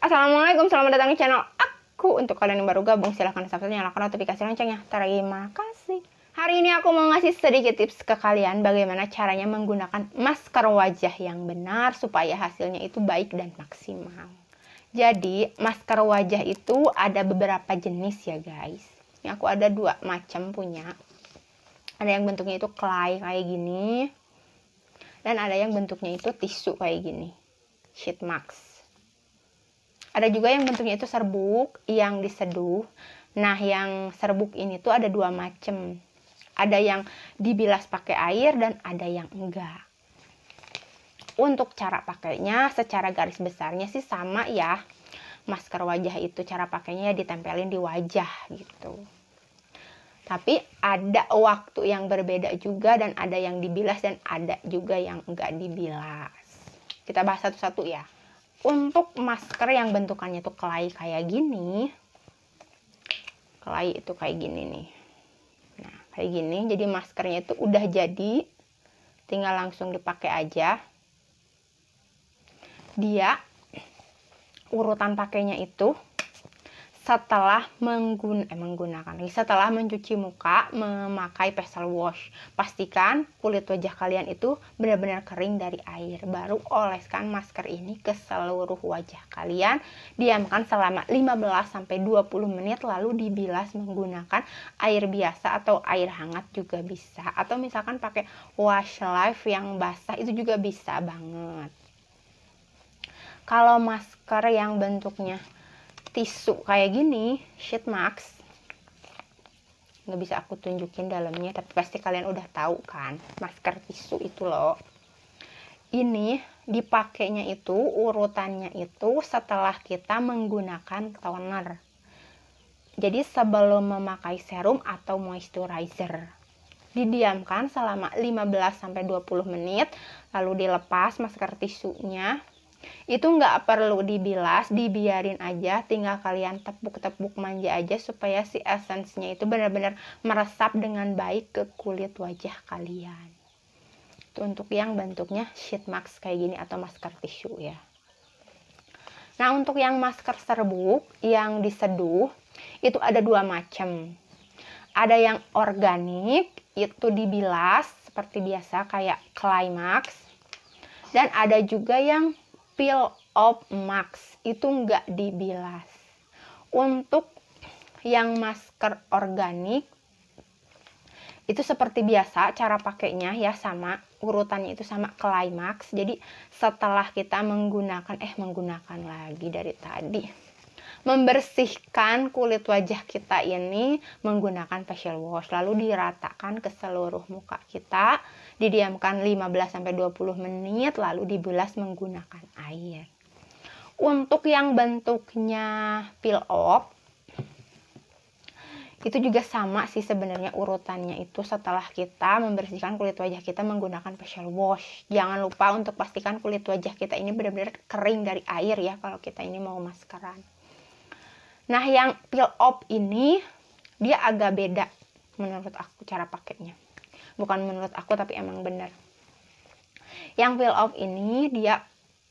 Assalamualaikum, selamat datang di channel aku. Untuk kalian yang baru gabung, silahkan subscribe, nyalakan notifikasi loncengnya. Terima kasih. Hari ini aku mau ngasih sedikit tips ke kalian bagaimana caranya menggunakan masker wajah yang benar supaya hasilnya itu baik dan maksimal. Jadi, masker wajah itu ada beberapa jenis ya guys. Ini aku ada 2 macam punya. Ada yang bentuknya itu clay kayak gini. Dan ada yang bentuknya itu tisu kayak gini. Sheet mask. Ada juga yang bentuknya itu serbuk yang diseduh. Nah, yang serbuk ini tuh ada 2 macam. Ada yang dibilas pakai air dan ada yang enggak. Untuk cara pakainya secara garis besarnya sih sama ya. Masker wajah itu cara pakainya ya ditempelin di wajah gitu. Tapi ada waktu yang berbeda juga dan ada yang dibilas dan ada juga yang enggak dibilas. Kita bahas satu-satu ya. Untuk masker yang bentukannya tuh clay kayak gini. Clay itu kayak gini nih. Nah, kayak gini. Jadi maskernya itu udah jadi. Tinggal langsung dipakai aja. Dia urutan pakainya itu setelah setelah mencuci muka memakai facial wash. Pastikan kulit wajah kalian itu benar-benar kering dari air. Baru oleskan masker ini ke seluruh wajah kalian. Diamkan selama 15-20 menit lalu dibilas menggunakan air biasa atau air hangat juga bisa. Atau misalkan pakai washlight yang basah itu juga bisa banget. Kalau masker yang bentuknya tisu kayak gini, sheet mask, nggak bisa aku tunjukin dalamnya, tapi pasti kalian udah tahu kan, masker tisu itu loh. Ini dipakainya itu urutannya itu setelah kita menggunakan toner. Jadi sebelum memakai serum atau moisturizer. Didiamkan selama 15-20 menit, lalu dilepas masker tisunya. Itu nggak perlu dibilas, dibiarin aja, tinggal kalian tepuk-tepuk manja aja supaya si esensnya itu benar-benar meresap dengan baik ke kulit wajah kalian. Itu untuk yang bentuknya sheet mask kayak gini atau masker tisu ya. Nah, untuk yang masker serbuk yang diseduh itu ada 2 macam. Ada yang organik, itu dibilas seperti biasa kayak clay mask. Dan ada juga yang peel off mask, itu enggak dibilas. Untuk yang masker organik itu seperti biasa cara pakainya ya, sama urutannya itu sama clay mask. Jadi setelah kita menggunakan lagi dari tadi, membersihkan kulit wajah kita ini menggunakan facial wash, lalu diratakan ke seluruh muka kita, didiamkan 15-20 menit lalu dibilas menggunakan air. Untuk yang bentuknya peel off itu juga sama sih sebenarnya urutannya itu setelah kita membersihkan kulit wajah kita menggunakan facial wash. Jangan lupa untuk pastikan kulit wajah kita ini benar-benar kering dari air ya kalau kita ini mau maskeran. Nah, yang peel off ini dia agak beda menurut aku cara pakainya. Bukan menurut aku tapi emang bener. Yang peel off ini dia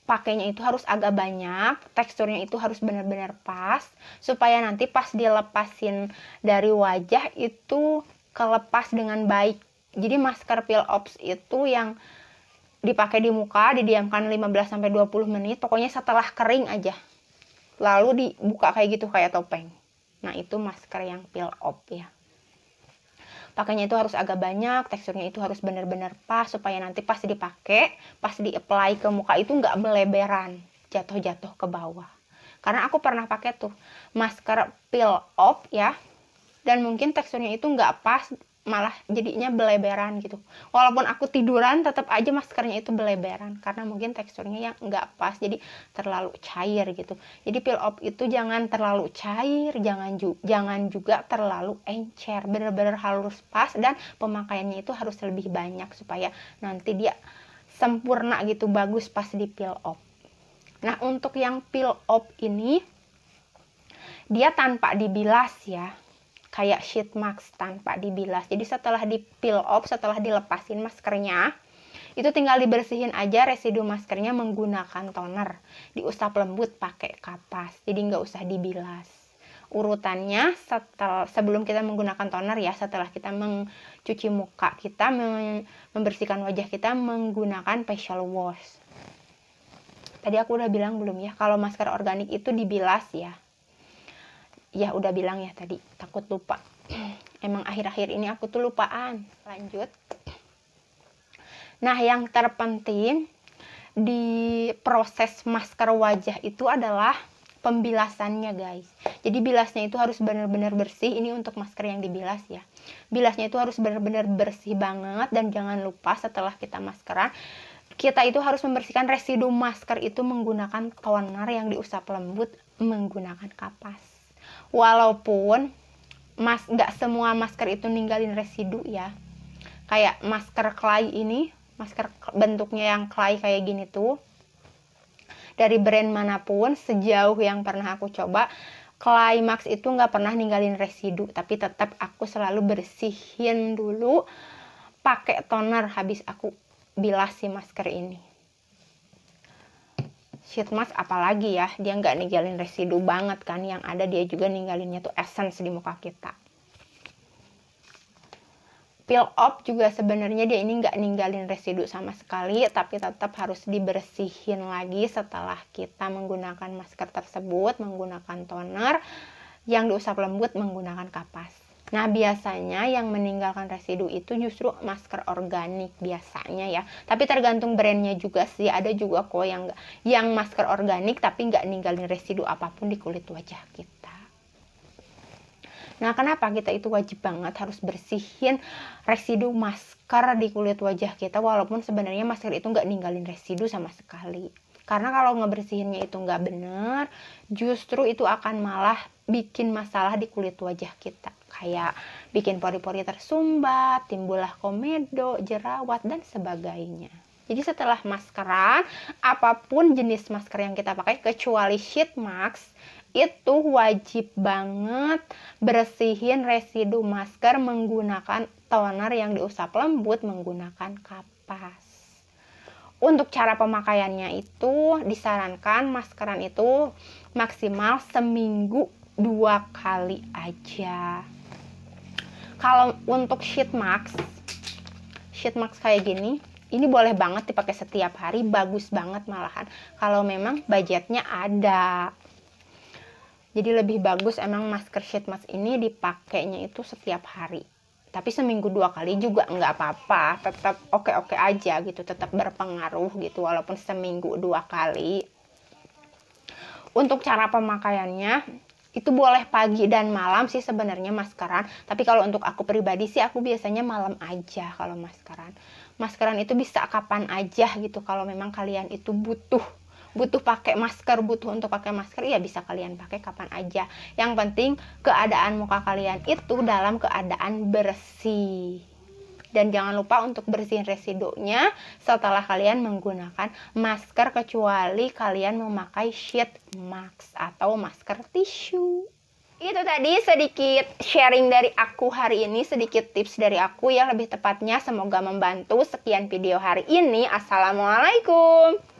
pakainya itu harus agak banyak, teksturnya itu harus benar-benar pas supaya nanti pas dilepasin dari wajah itu kelepas dengan baik. Jadi masker peel off itu yang dipakai di muka, didiamkan 15-20 menit, pokoknya setelah kering aja. Lalu dibuka kayak gitu kayak topeng. Nah, itu masker yang peel off ya. Pakainya itu harus agak banyak, teksturnya itu harus benar-benar pas supaya nanti pas dipakai, pas di-apply ke muka itu nggak meleberan, jatuh-jatuh ke bawah. Karena aku pernah pakai tuh masker peel off ya, dan mungkin teksturnya itu nggak pas, malah jadinya beleberan gitu. Walaupun aku tiduran tetap aja maskernya itu beleberan karena mungkin teksturnya yang nggak pas, jadi terlalu cair gitu. Jadi peel off itu jangan terlalu cair, jangan juga terlalu encer, bener-bener harus pas dan pemakaiannya itu harus lebih banyak supaya nanti dia sempurna gitu, bagus pas di peel off. Nah, untuk yang peel off ini dia tanpa dibilas ya, kayak sheet mask tanpa dibilas. Jadi setelah di peel off, setelah dilepasin maskernya, Itu tinggal dibersihin aja residu maskernya menggunakan toner. Diusap lembut pakai kapas, jadi nggak usah dibilas. Urutannya sebelum kita menggunakan toner ya, setelah kita mencuci muka kita, membersihkan wajah kita menggunakan facial wash. Tadi aku udah bilang belum ya, kalau masker organik itu dibilas ya. Ya udah bilang ya tadi, takut lupa. Emang akhir-akhir ini aku tuh lupaan. Lanjut. Nah, yang terpenting di proses masker wajah itu adalah pembilasannya guys. Jadi bilasnya itu harus benar-benar bersih. Ini untuk masker yang dibilas ya. Bilasnya itu harus benar-benar bersih banget. Dan jangan lupa setelah kita maskeran, kita itu harus membersihkan residu masker itu menggunakan toner yang diusap lembut menggunakan kapas. Walaupun nggak semua masker itu ninggalin residu ya. Kayak masker clay ini, masker bentuknya yang clay kayak gini tuh, dari brand manapun sejauh yang pernah aku coba, Climax itu nggak pernah ninggalin residu, tapi tetap aku selalu bersihin dulu pakai toner habis aku bilas si masker ini. Sheet mask apalagi ya, dia nggak ninggalin residu banget kan, yang ada dia juga ninggalinnya tuh essence di muka kita. Peel off juga sebenarnya dia ini nggak ninggalin residu sama sekali, tapi tetap harus dibersihin lagi setelah kita menggunakan masker tersebut, menggunakan toner yang diusap lembut menggunakan kapas. Nah, biasanya yang meninggalkan residu itu justru masker organik biasanya ya. Tapi tergantung brandnya juga sih. Ada juga kok yang masker organik tapi nggak ninggalin residu apapun di kulit wajah kita. Nah, kenapa kita itu wajib banget harus bersihin residu masker di kulit wajah kita, walaupun sebenarnya masker itu nggak ninggalin residu sama sekali. Karena kalau ngebersihinnya itu nggak bener, justru itu akan malah bikin masalah di kulit wajah kita. Kayak bikin pori-pori tersumbat, timbullah komedo, jerawat, dan sebagainya. Jadi setelah maskeran, apapun jenis masker yang kita pakai, kecuali sheet mask, itu wajib banget bersihin residu masker menggunakan toner yang diusap lembut menggunakan kapas. Untuk cara pemakaiannya itu disarankan maskeran itu maksimal seminggu 2 kali aja. Kalau untuk sheet mask kayak gini, ini boleh banget dipakai setiap hari, bagus banget malahan. Kalau memang budgetnya ada. Jadi lebih bagus emang masker sheet mask ini dipakainya itu setiap hari. Tapi seminggu 2 kali juga nggak apa-apa, tetap oke-oke aja gitu, tetap berpengaruh gitu walaupun seminggu 2 kali. Untuk cara pemakaiannya, itu boleh pagi dan malam sih sebenarnya maskeran. Tapi kalau untuk aku pribadi sih aku biasanya malam aja kalau maskeran. Maskeran itu bisa kapan aja gitu. Kalau memang kalian itu butuh pakai masker, butuh untuk pakai masker, ya bisa kalian pakai kapan aja. Yang penting keadaan muka kalian itu dalam keadaan bersih. Dan jangan lupa untuk bersihin residunya setelah kalian menggunakan masker, kecuali kalian memakai sheet mask atau masker tisu. Itu tadi sedikit sharing dari aku hari ini, sedikit tips dari aku ya, lebih tepatnya semoga membantu. Sekian video hari ini. Assalamualaikum.